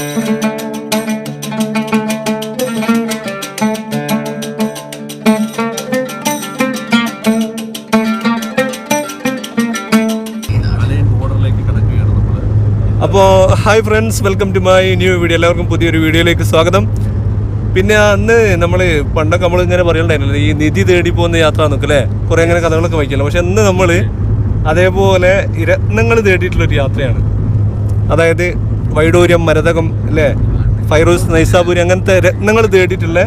അപ്പോൾ hi friends, welcome to my new video. എല്ലാവർക്കും പുതിയൊരു വീഡിയോയിലേക്ക് സ്വാഗതം. പിന്നെ അന്ന് പണ്ടൊക്കെ നമ്മളിങ്ങനെ പറയണ്ടായിരുന്നല്ലോ, ഈ നിധി തേടി പോകുന്ന യാത്ര എന്നൊക്കെ അല്ലേ, കുറേ അങ്ങനെ കഥകളൊക്കെ വായിക്കല്ലോ. പക്ഷെ അന്ന് നമ്മൾ അതേപോലെ രത്നങ്ങൾ തേടിയിട്ടുള്ളൊരു യാത്രയാണ്. അതായത് വൈഡൂര്യം, മരതകം അല്ലേ, ഫൈറൂസ്, നൈസാപുരി, അങ്ങനത്തെ രത്നങ്ങൾ തേടിയിട്ടുള്ള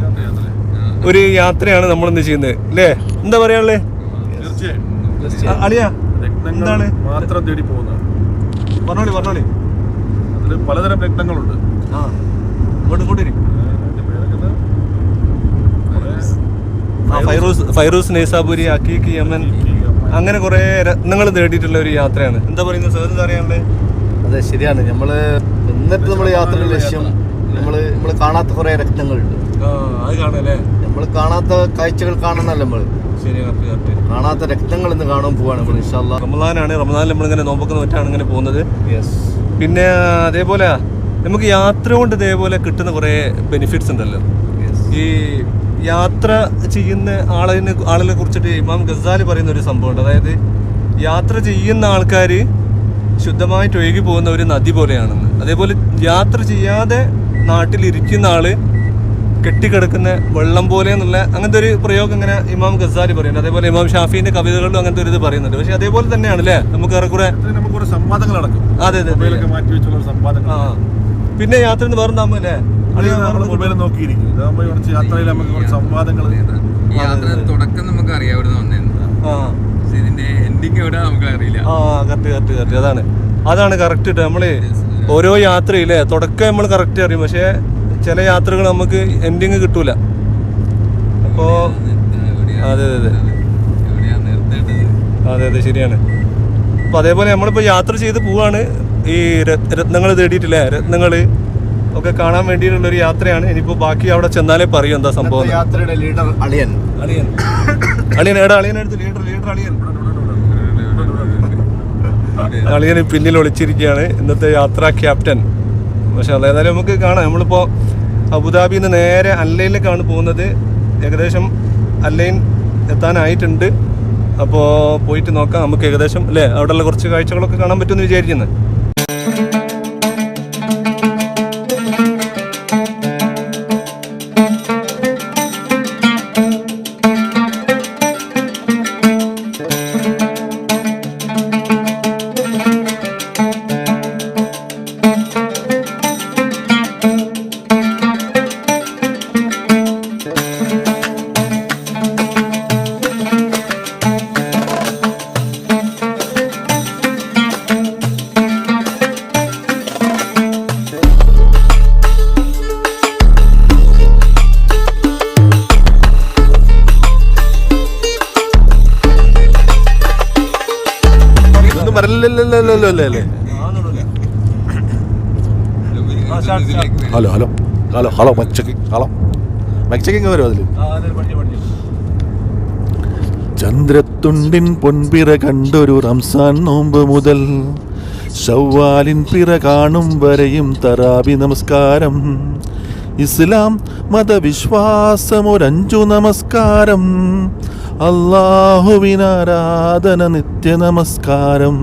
ഒരു യാത്രയാണ് നമ്മളിന്ന് ചെയ്യുന്നത് അല്ലേ. എന്താ പറയാനുള്ളത് അളിയാ? എന്താണ് മാത്രം തേടി പോകുന്നത്? പറഞ്ഞോളി. അതിൽ പലതരം രത്നങ്ങളുണ്ട്. ഫൈറൂസ്, നൈസാപുരി, അക്കീക്ക്, യമൻ, അങ്ങനെ കുറെ രത്നങ്ങൾ തേടിയിട്ടുള്ള ഒരു യാത്രയാണ്. എന്താ പറയുന്നത് സാർ, എന്താ അറിയാനുള്ളത്? അതെ, ശരിയാണ്. നമ്മള് എന്നിട്ട് നമ്മള് യാത്രയുടെ ലക്ഷ്യം നമ്മള് കാണാത്ത കുറെ രത്നങ്ങളുണ്ട്. അത് കാണല്ലേ, നമ്മള് കാണാത്ത കാഴ്ചകൾ കാണുന്നല്ല, നമ്മള് കാണാത്ത രക്തങ്ങൾ ഇന്ന് കാണാൻ പോവാണ് നമ്മൾ. ഇൻഷാ അല്ലാഹ് റമദാനാണ്. റമദാനിൽ നമ്മളിങ്ങനെ നോമ്പൊക്കെ നോറ്റാണ് ഇങ്ങനെ പോകുന്നത്. പിന്നെ അതേപോലെ നമുക്ക് യാത്ര കൊണ്ട് ഇതേപോലെ കിട്ടുന്ന കുറേ ബെനിഫിറ്റ്സ് ഉണ്ടല്ലോ. ഈ യാത്ര ചെയ്യുന്ന ആളിനെ കുറിച്ചിട്ട് ഇമാം ഗസാലി പറയുന്ന ഒരു സംഭവമുണ്ട്. അതായത് യാത്ര ചെയ്യുന്ന ആൾക്കാർ ശുദ്ധമായിട്ട് ഒഴുകി പോകുന്ന ഒരു നദി പോലെയാണെന്ന്. അതേപോലെ യാത്ര ചെയ്യാതെ നാട്ടിലിരിക്കുന്ന ആള് കെട്ടിക്കിടക്കുന്ന വെള്ളം പോലെ എന്നുള്ള അങ്ങനത്തെ ഒരു പ്രയോഗം ഇങ്ങനെ ഇമാം ഗസാലി പറയുന്നുണ്ട്. അതേപോലെ ഇമാം ഷാഫിന്റെ കവിതകളിലും അങ്ങനത്തെ ഒരു ഇത് പറയുന്നുണ്ട്. പക്ഷെ അതേപോലെ തന്നെയാണ് അല്ലേ, നമുക്ക് ഏറെക്കുറെ സംവാദങ്ങൾ നടക്കും. അതെ. പിന്നെ യാത്ര എന്ന് പറഞ്ഞാൽ നോക്കിയിരിക്കും യാത്രയിൽ നമുക്ക് സംവാദങ്ങൾ. തുടക്കം നമുക്ക് അറിയാം, ഇതിന്റെ എൻഡിങ് എവിടെ നമുക്ക് അറിയില്ല. കറക്റ്റ് അതാണ് കറക്റ്റ്. നമ്മള് ഓരോ യാത്രയില്ലേ തുടക്കം നമ്മൾ കറക്റ്റ് അറിയും, പക്ഷെ ചില യാത്രകൾ നമുക്ക് എൻഡിങ് കിട്ടൂല. അപ്പോ അതെ ശരിയാണ്. അപ്പൊ അതേപോലെ നമ്മളിപ്പോ യാത്ര ചെയ്ത് പോവാണ്. ഈ രത്നങ്ങൾ തേടിയിട്ടില്ലേ, രത്നങ്ങള് ഒക്കെ കാണാൻ വേണ്ടിയിട്ടുള്ള ഒരു യാത്രയാണ്. ഇനിയിപ്പോ ബാക്കി അവിടെ ചെന്നാലേ പറയും എന്താ സംഭവം. യാത്രയുടെ ലീഡർ അളിയൻ എടാ, അളിയനെടുത്ത് ലീഡർ അളിയന് പിന്നിൽ ഒളിച്ചിരിക്കുകയാണ് ഇന്നത്തെ യാത്രാ ക്യാപ്റ്റൻ. പക്ഷെ അതേതായാലും നമുക്ക് കാണാം. നമ്മളിപ്പോ അബുദാബിയിൽ നിന്ന് നേരെ അല്ലൈനിലേക്കാണ് പോകുന്നത്. ഏകദേശം അല്ലൈൻ എത്താനായിട്ടുണ്ട്. അപ്പോൾ പോയിട്ട് നോക്കാം നമുക്ക് ഏകദേശം അല്ലേ, അവിടെയുള്ള കുറച്ച് കാഴ്ചകളൊക്കെ കാണാൻ പറ്റുമെന്ന് വിചാരിക്കുന്നു. ഹലോ മൈക്ക് വരും അതില്. ചന്ദ്രത്തുണ്ടിൻ പൊൻപിറ കണ്ടൊരു റംസാൻ നോമ്പ് മുതൽ ശവ്വാലിൻ പിറ കാണും വരെയും തറാബി നമസ്കാരം. ഇസ്ലാം മതവിശ്വാസമൊരഞ്ചു നമസ്കാരം. അല്ലാഹുവിനാരാധന നിത്യ നമസ്കാരം.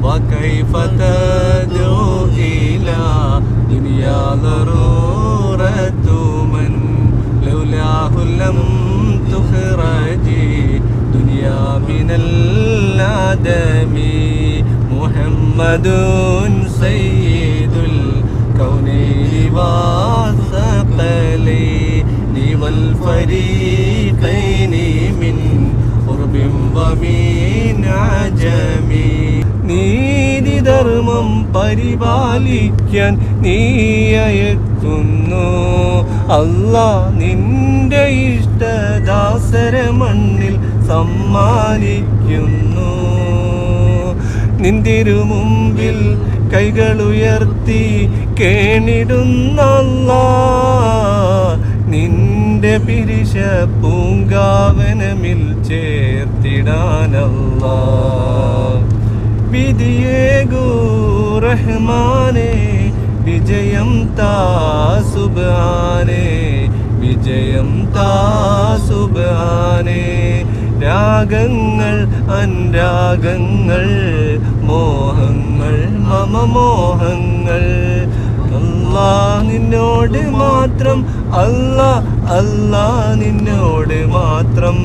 وكيف تدعو إلى دنيا ضرورة من لولاه لم تخرجي دنيا من العدم محمد سيد الكونين والثقلين والفريقين من قرب ومن عجم. നീതിധർമ്മം പരിപാലിക്കാൻ നീയയക്കുന്നു അല്ലാഹ് നിന്റെ ഇഷ്ടദാസര മണ്ണിൽ സമ്മാനിക്കുന്നു. നിന്തിരുമുമ്പിൽ കൈകളുയർത്തി കേണിടുന്ന അല്ലാഹ് നിന്റെ പിരിശ പൂങ്കാവനമിൽ ചേർത്തിടാനല്ലാഹ്. വിധിയേകൂ റഹ്മാനേ വിജയം താ സുബ്ഹാനേ വിജയം താ സുബ്ഹാനേ രാഗങ്ങൾ അനുരാഗങ്ങൾ മോഹങ്ങൾ മമ മോഹങ്ങൾ അല്ലാ നിന്നോട് മാത്രം അല്ലാ അല്ലാ നിന്നോട് മാത്രം